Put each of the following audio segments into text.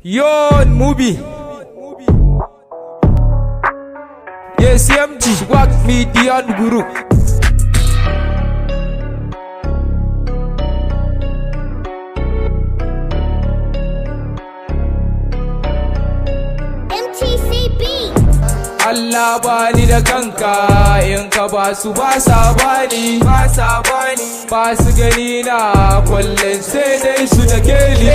Yon movie. Yes, MG Swag Media Group. Allah bani da kanka in ka ba su ba sa bani ba su gani na kullun sai dai su da geli.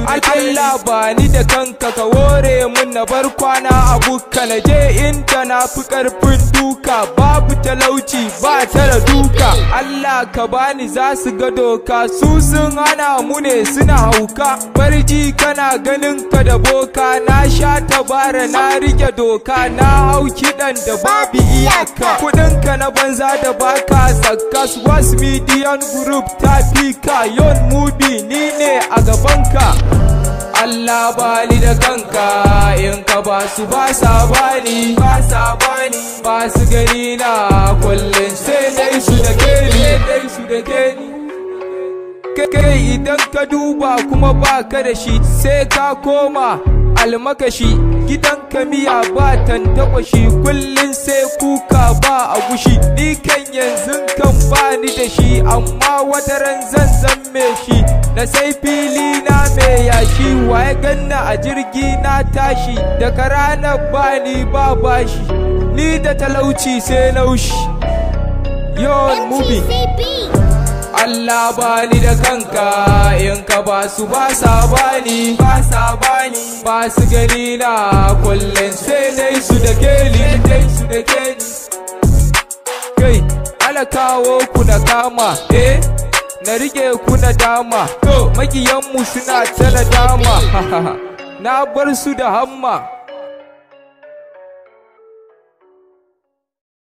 Allah bani da kanka ka wore mun na bar kwana a bukka na je inda na fi karfin duka babu talauci ba tara duka. Allah ka bani za su ga doka su sun hana mu ne suna hauka farji kana ganin ka da boka na sha tabara na rike doka na hau kiɗan da babu iyaka kudinka na banza da baka sakka Swag Media Group ta fika Yon movie ni ne a gabanka. Allah bani da kanka in ka ba su ba sa bani ba su gani na kullun sai dai su da gani. Kai idan ka duba kuma baka da shi sai ka koma almakashi gidan miya ba tantakwashi kullun sai kuka ba a gushi. Ni kan yanzu kan bani da shi amma wataran zan me shi na sai fili na me yashi waye ganna a jirgi na tashi daga ranar bani ba bashi ni da talauci sai naushi. Yon movie. Allah bani da kanka in ka ba su ba sa bani ba su gani na kullun sai dai su da geli. Kai ala kawo ku na kama na rike ku na dama makiyanmu suna ta dama na bar su da hamma.